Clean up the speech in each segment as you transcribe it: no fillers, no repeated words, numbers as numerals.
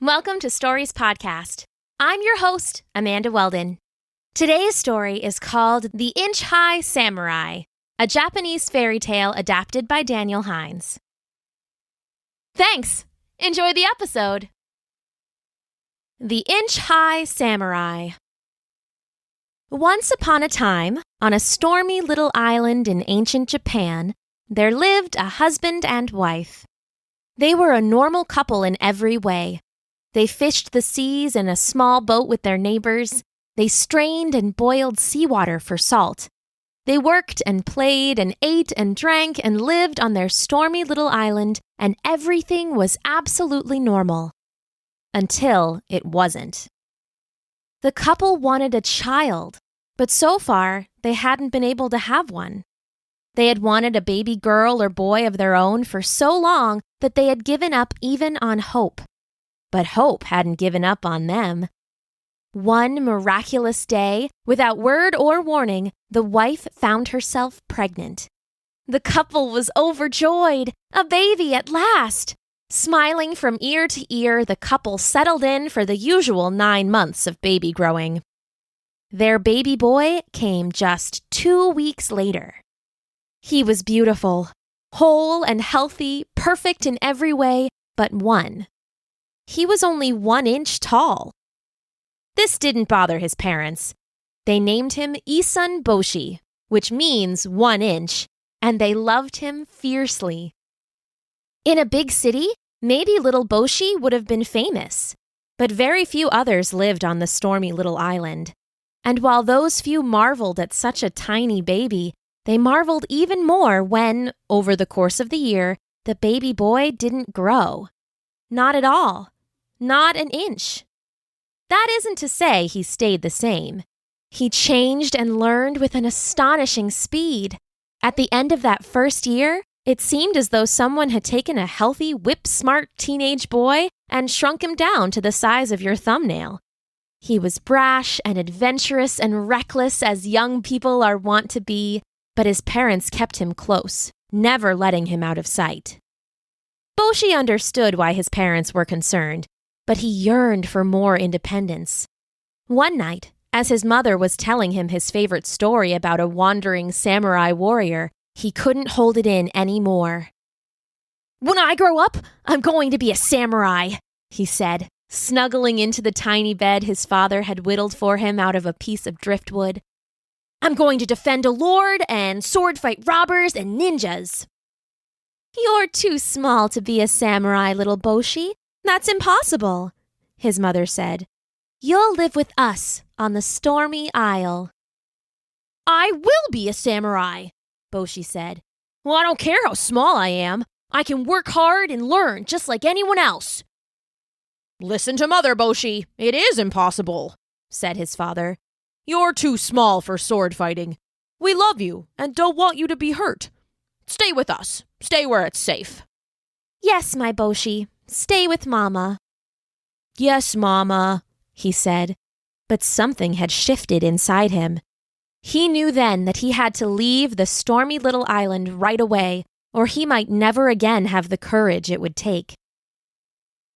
Welcome to Stories Podcast. I'm your host, Amanda Weldin. Today's story is called The Inch-High Samurai, a Japanese fairy tale adapted by Daniel Hinds. Thanks! Enjoy the episode! The Inch-High Samurai. Once upon a time, on a stormy little island in ancient Japan, there lived a husband and wife. They were a normal couple in every way. They fished the seas in a small boat with their neighbors. They strained and boiled seawater for salt. They worked and played and ate and drank and lived on their stormy little island, and everything was absolutely normal. Until it wasn't. The couple wanted a child, but so far they hadn't been able to have one. They had wanted a baby girl or boy of their own for so long that they had given up even on hope. But hope hadn't given up on them. One miraculous day, without word or warning, the wife found herself pregnant. The couple was overjoyed. A baby at last! Smiling from ear to ear, the couple settled in for the usual 9 months of baby growing. Their baby boy came just 2 weeks later. He was beautiful, whole and healthy, perfect in every way but one. He was only 1 inch tall. This didn't bother his parents. They named him Isun Boshi, which means 1 inch, and they loved him fiercely. In a big city, maybe little Boshi would have been famous, but very few others lived on the stormy little island. And while those few marveled at such a tiny baby, they marveled even more when, over the course of the year, the baby boy didn't grow. Not at all. Not an inch. That isn't to say he stayed the same. He changed and learned with an astonishing speed. At the end of that first year, it seemed as though someone had taken a healthy, whip-smart teenage boy and shrunk him down to the size of your thumbnail. He was brash and adventurous and reckless as young people are wont to be, but his parents kept him close, never letting him out of sight. Boshi understood why his parents were concerned, but he yearned for more independence. One night, as his mother was telling him his favorite story about a wandering samurai warrior, he couldn't hold it in anymore. "When I grow up, I'm going to be a samurai," he said, snuggling into the tiny bed his father had whittled for him out of a piece of driftwood. "I'm going to defend a lord and sword fight robbers and ninjas." "You're too small to be a samurai, little Boshi. That's impossible," his mother said. "You'll live with us on the stormy isle." "I will be a samurai," Boshi said. "Well, I don't care how small I am. I can work hard and learn just like anyone else." "Listen to Mother, Boshi. It is impossible," said his father. "You're too small for sword fighting. We love you and don't want you to be hurt. Stay with us. Stay where it's safe." "Yes, my Boshi. Stay with Mama." "Yes, Mama," he said, but something had shifted inside him. He knew then that he had to leave the stormy little island right away, or he might never again have the courage it would take.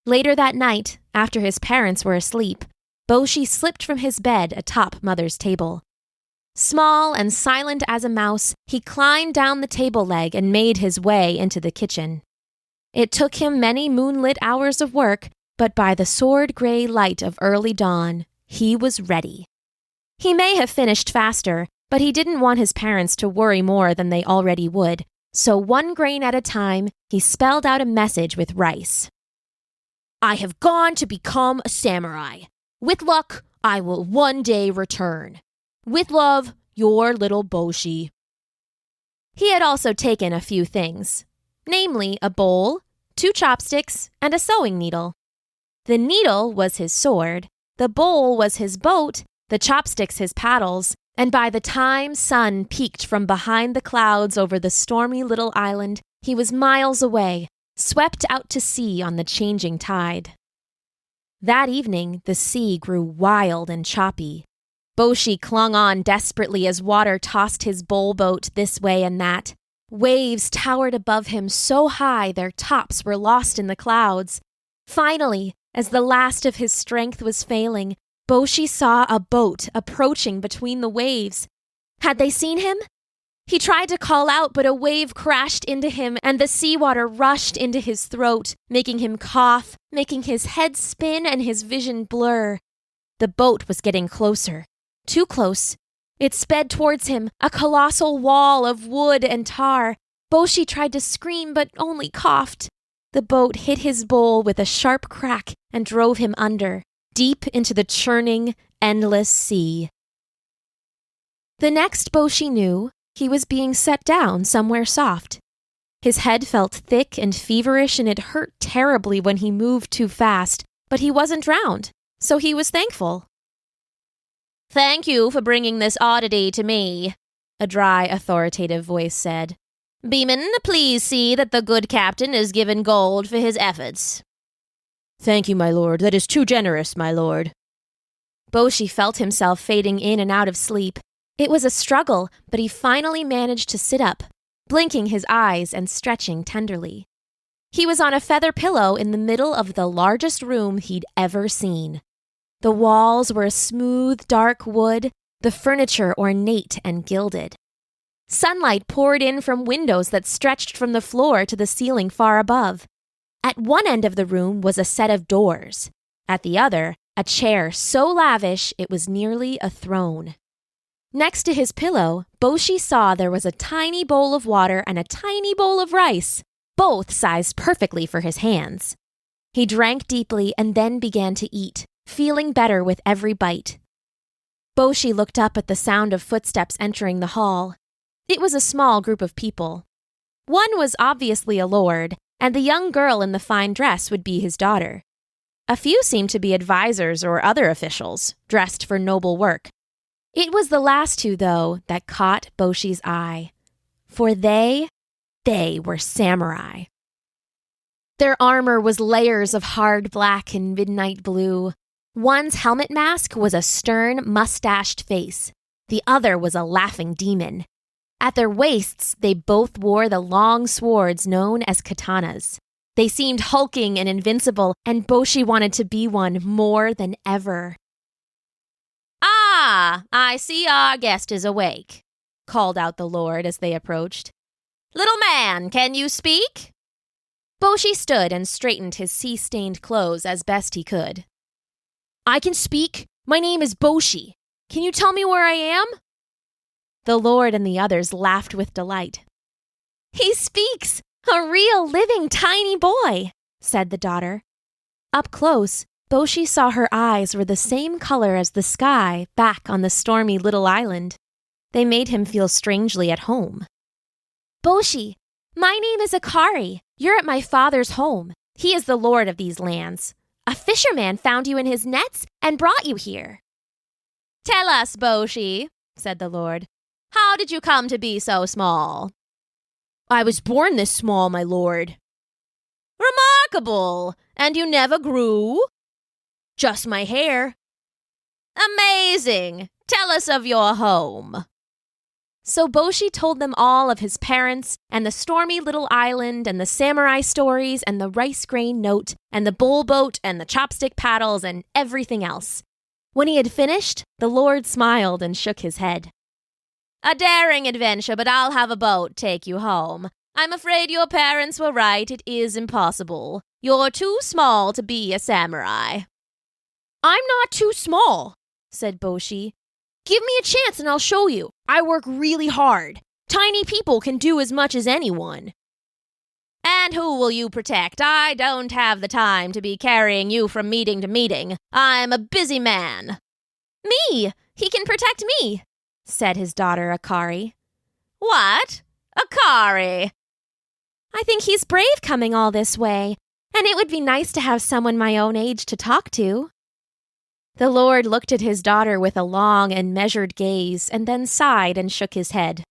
Later that night, after his parents were asleep, Boshi slipped from his bed atop Mother's table. Small and silent as a mouse, he climbed down the table leg and made his way into the kitchen. It took him many moonlit hours of work, but by the sword-gray light of early dawn, he was ready. He may have finished faster, but he didn't want his parents to worry more than they already would, so 1 grain at a time, he spelled out a message with rice. "I have gone to become a samurai. With luck, I will one day return. With love, your little Boshi." He had also taken a few things, namely a bowl, 2 chopsticks, and a sewing needle. The needle was his sword, the bowl was his boat, the chopsticks his paddles, and by the time sun peeked from behind the clouds over the stormy little island, he was miles away, swept out to sea on the changing tide. That evening, the sea grew wild and choppy. Boshi clung on desperately as water tossed his bowl boat this way and that. Waves towered above him so high their tops were lost in the clouds. Finally, As the last of his strength was failing, Boshi saw a boat approaching between the waves. Had they seen him? He tried to call out, but a wave crashed into him and the seawater rushed into his throat, making him cough, making his head spin and his vision blur. The boat was getting closer. Too close. It sped towards him, a colossal wall of wood and tar. Boshi tried to scream, but only coughed. The boat hit his bowl with a sharp crack and drove him under, deep into the churning, endless sea. The next Boshi knew, he was being set down somewhere soft. His head felt thick and feverish, and it hurt terribly when he moved too fast, but he wasn't drowned, so he was thankful. "Thank you for bringing this oddity to me," a dry, authoritative voice said. "Beeman, please see that the good captain is given gold for his efforts." "Thank you, my lord. That is too generous, my lord." Boshi felt himself fading in and out of sleep. It was a struggle, but he finally managed to sit up, blinking his eyes and stretching tenderly. He was on a feather pillow in the middle of the largest room he'd ever seen. The walls were a smooth, dark wood, the furniture ornate and gilded. Sunlight poured in from windows that stretched from the floor to the ceiling far above. At one end of the room was a set of doors. At the other, a chair so lavish it was nearly a throne. Next to his pillow, Boshi saw there was a tiny bowl of water and a tiny bowl of rice, both sized perfectly for his hands. He drank deeply and then began to eat, feeling better with every bite. Boshi looked up at the sound of footsteps entering the hall. It was a small group of people. One was obviously a lord, and the young girl in the fine dress would be his daughter. A few seemed to be advisors or other officials, dressed for noble work. It was the last two, though, that caught Boshi's eye. For they were samurai. Their armor was layers of hard black and midnight blue. One's helmet mask was a stern, mustached face. The other was a laughing demon. At their waists, they both wore the long swords known as katanas. They seemed hulking and invincible, and Boshi wanted to be one more than ever. "Ah, I see our guest is awake," called out the lord as they approached. "Little man, can you speak?" Boshi stood and straightened his sea-stained clothes as best he could. "I can speak. My name is Boshi. Can you tell me where I am?" The lord and the others laughed with delight. "He speaks! A real, living, tiny boy," said the daughter. Up close, Boshi saw her eyes were the same color as the sky back on the stormy little island. They made him feel strangely at home. "Boshi, my name is Akari. You're at my father's home. He is the lord of these lands. A fisherman found you in his nets and brought you here." "Tell us, Boshi," said the lord. "How did you come to be so small?" "I was born this small, my lord." "Remarkable! And you never grew?" "Just my hair." "Amazing! Tell us of your home." So Boshi told them all of his parents, and the stormy little island, and the samurai stories, and the rice grain note, and the bull boat, and the chopstick paddles, and everything else. When he had finished, the lord smiled and shook his head. "A daring adventure, but I'll have a boat take you home. I'm afraid your parents were right. It is impossible. You're too small to be a samurai." "I'm not too small," said Boshi. "Give me a chance and I'll show you. I work really hard. Tiny people can do as much as anyone." "And who will you protect? I don't have the time to be carrying you from meeting to meeting. I'm a busy man." "Me! He can protect me," said his daughter Akari. "What? Akari?" "I think he's brave coming all this way, and it would be nice to have someone my own age to talk to." The lord looked at his daughter with a long and measured gaze and then sighed and shook his head.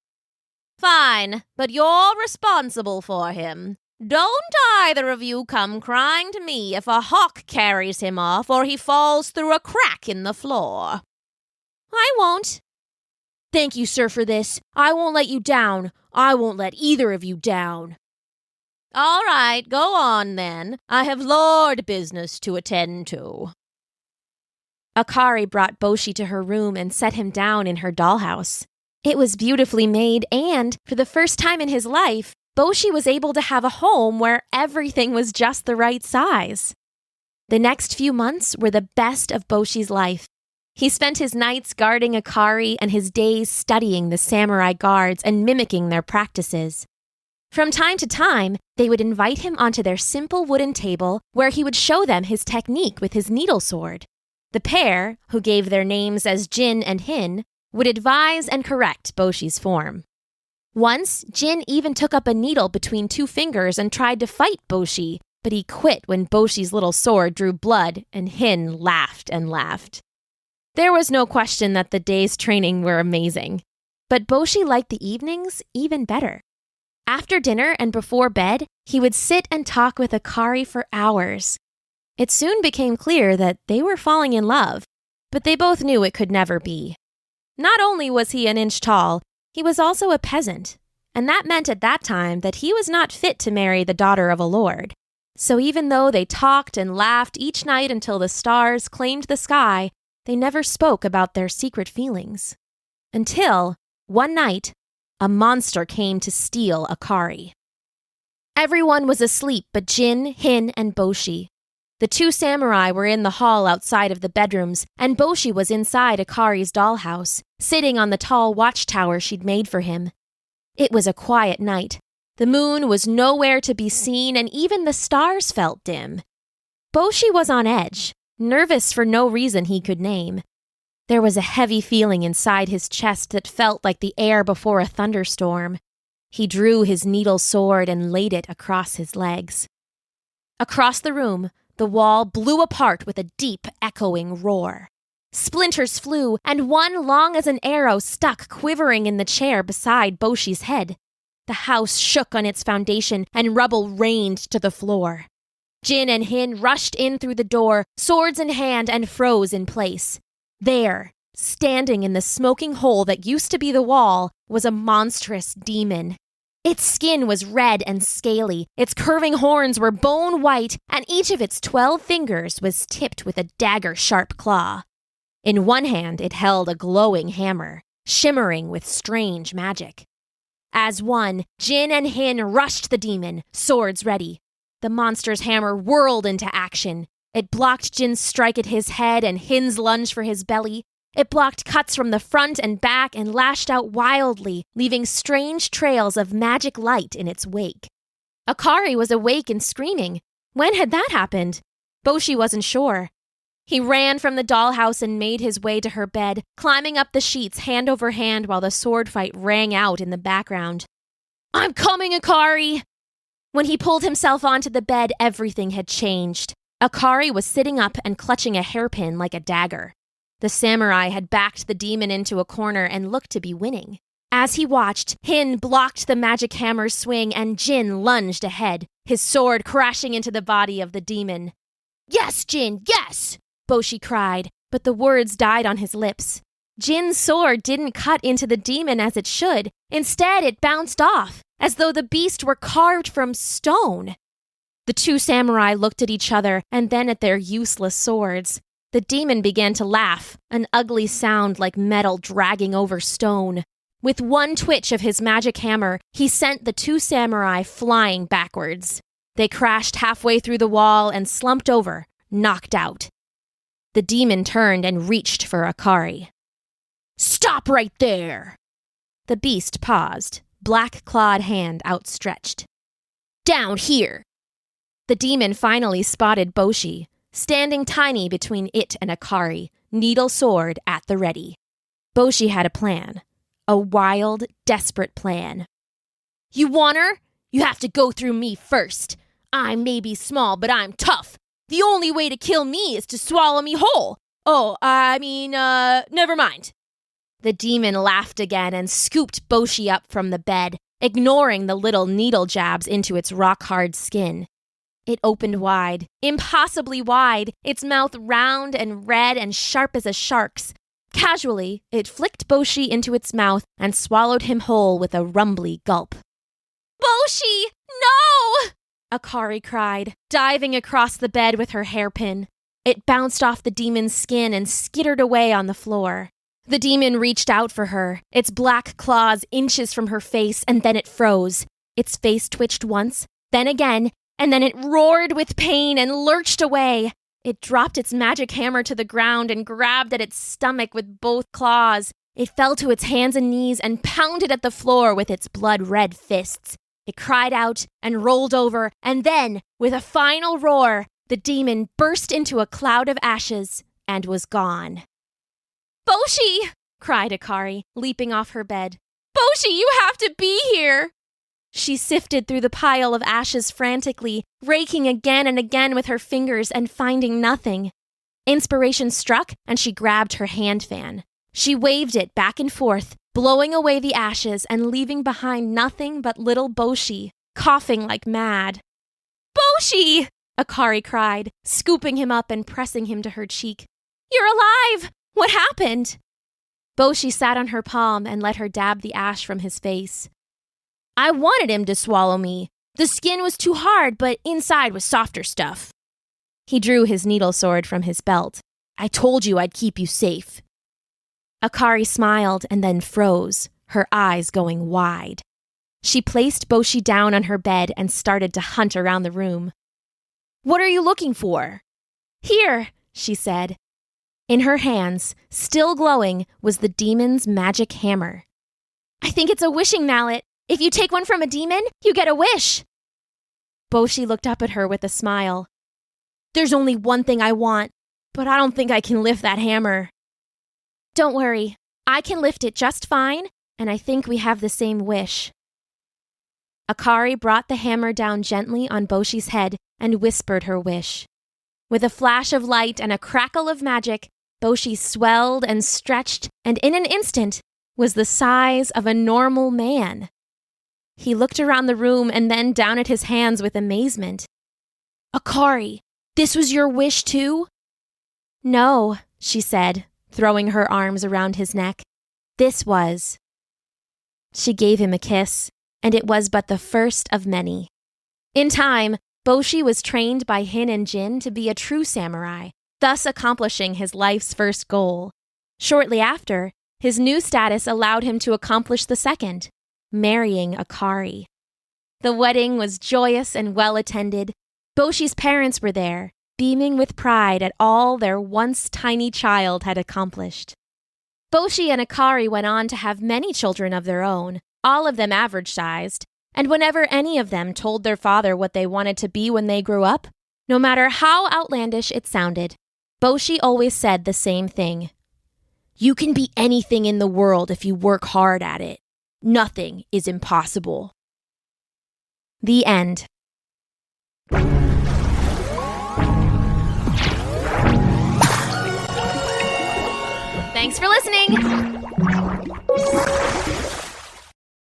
"Fine, but you're responsible for him. Don't either of you come crying to me if a hawk carries him off or he falls through a crack in the floor." "I won't." "Thank you, sir, for this. I won't let you down. I won't let either of you down." All right, go on then. I have lord business to attend to. Akari brought Boshi to her room and set him down in her dollhouse. It was beautifully made and, for the first time in his life, Boshi was able to have a home where everything was just the right size. The next few months were the best of Boshi's life. He spent his nights guarding Akari and his days studying the samurai guards and mimicking their practices. From time to time, they would invite him onto their simple wooden table where he would show them his technique with his needle sword. The pair, who gave their names as Jin and Hin, would advise and correct Boshi's form. Once, Jin even took up a needle between two fingers and tried to fight Boshi, but he quit when Boshi's little sword drew blood and Hin laughed and laughed. There was no question that the day's training were amazing, but Boshi liked the evenings even better. After dinner and before bed, he would sit and talk with Akari for hours. It soon became clear that they were falling in love, but they both knew it could never be. Not only was he an inch tall, he was also a peasant, and that meant at that time that he was not fit to marry the daughter of a lord. So even though they talked and laughed each night until the stars claimed the sky, they never spoke about their secret feelings. Until, one night, a monster came to steal Akari. Everyone was asleep but Jin, Hin, and Boshi. The two samurai were in the hall outside of the bedrooms, and Boshi was inside Akari's dollhouse, sitting on the tall watchtower she'd made for him. It was a quiet night. The moon was nowhere to be seen, and even the stars felt dim. Boshi was on edge, nervous for no reason he could name. There was a heavy feeling inside his chest that felt like the air before a thunderstorm. He drew his needle sword and laid it across his legs. Across the room, the wall blew apart with a deep, echoing roar. Splinters flew, and one long as an arrow stuck quivering in the chair beside Boshi's head. The house shook on its foundation, and rubble rained to the floor. Jin and Hin rushed in through the door, swords in hand, and froze in place. There, standing in the smoking hole that used to be the wall, was a monstrous demon. Its skin was red and scaly, its curving horns were bone white, and each of its 12 fingers was tipped with a dagger-sharp claw. In one hand it held a glowing hammer, shimmering with strange magic. As one, Jin and Hin rushed the demon, swords ready. The monster's hammer whirled into action. It blocked Jin's strike at his head and Hin's lunge for his belly. It blocked cuts from the front and back and lashed out wildly, leaving strange trails of magic light in its wake. Akari was awake and screaming. When had that happened? Boshi wasn't sure. He ran from the dollhouse and made his way to her bed, climbing up the sheets hand over hand while the sword fight rang out in the background. "I'm coming, Akari!" When he pulled himself onto the bed, everything had changed. Akari was sitting up and clutching a hairpin like a dagger. The samurai had backed the demon into a corner and looked to be winning. As he watched, Hin blocked the magic hammer's swing and Jin lunged ahead, his sword crashing into the body of the demon. "Yes, Jin, yes!" Boshi cried, but the words died on his lips. Jin's sword didn't cut into the demon as it should. Instead, it bounced off, as though the beast were carved from stone. The two samurai looked at each other and then at their useless swords. The demon began to laugh, an ugly sound like metal dragging over stone. With one twitch of his magic hammer, he sent the two samurai flying backwards. They crashed halfway through the wall and slumped over, knocked out. The demon turned and reached for Akari. "Stop right there!" The beast paused, black-clawed hand outstretched. "Down here!" The demon finally spotted Boshi, standing tiny between it and Akari, needle sword at the ready. Boshi had a plan. A wild, desperate plan. "You want her? You have to go through me first. I may be small, but I'm tough. The only way to kill me is to swallow me whole. Never mind." The demon laughed again and scooped Boshi up from the bed, ignoring the little needle jabs into its rock-hard skin. It opened wide, impossibly wide, its mouth round and red and sharp as a shark's. Casually, it flicked Boshi into its mouth and swallowed him whole with a rumbly gulp. "Boshi, no!" Akari cried, diving across the bed with her hairpin. It bounced off the demon's skin and skittered away on the floor. The demon reached out for her, its black claws inches from her face, and then it froze. Its face twitched once, then again, and then it roared with pain and lurched away. It dropped its magic hammer to the ground and grabbed at its stomach with both claws. It fell to its hands and knees and pounded at the floor with its blood-red fists. It cried out and rolled over, and then, with a final roar, the demon burst into a cloud of ashes and was gone. "Boshi!" cried Akari, leaping off her bed. "Boshi, you have to be here!" She sifted through the pile of ashes frantically, raking again and again with her fingers and finding nothing. Inspiration struck, and she grabbed her hand fan. She waved it back and forth, blowing away the ashes and leaving behind nothing but little Boshi, coughing like mad. "Boshi!" Akari cried, scooping him up and pressing him to her cheek. "You're alive! What happened?" Boshi sat on her palm and let her dab the ash from his face. "I wanted him to swallow me. The skin was too hard, but inside was softer stuff." He drew his needle sword from his belt. "I told you I'd keep you safe." Akari smiled and then froze, her eyes going wide. She placed Boshi down on her bed and started to hunt around the room. "What are you looking for?" "Here," she said. In her hands, still glowing, was the demon's magic hammer. "I think it's a wishing mallet. If you take one from a demon, you get a wish." Boshi looked up at her with a smile. "There's only one thing I want, but I don't think I can lift that hammer." "Don't worry, I can lift it just fine, and I think we have the same wish." Akari brought the hammer down gently on Boshi's head and whispered her wish. With a flash of light and a crackle of magic, Boshi swelled and stretched, and in an instant was the size of a normal man. He looked around the room and then down at his hands with amazement. "Akari, this was your wish too?" "No," she said, throwing her arms around his neck. "This was." She gave him a kiss, and it was but the first of many. In time, Boshi was trained by Hin and Jin to be a true samurai, thus accomplishing his life's first goal. Shortly after, his new status allowed him to accomplish the second, marrying Akari. The wedding was joyous and well-attended. Boshi's parents were there, beaming with pride at all their once tiny child had accomplished. Boshi and Akari went on to have many children of their own, all of them average-sized, and whenever any of them told their father what they wanted to be when they grew up, no matter how outlandish it sounded, Boshi always said the same thing. "You can be anything in the world if you work hard at it. Nothing is impossible." The end. Thanks for listening!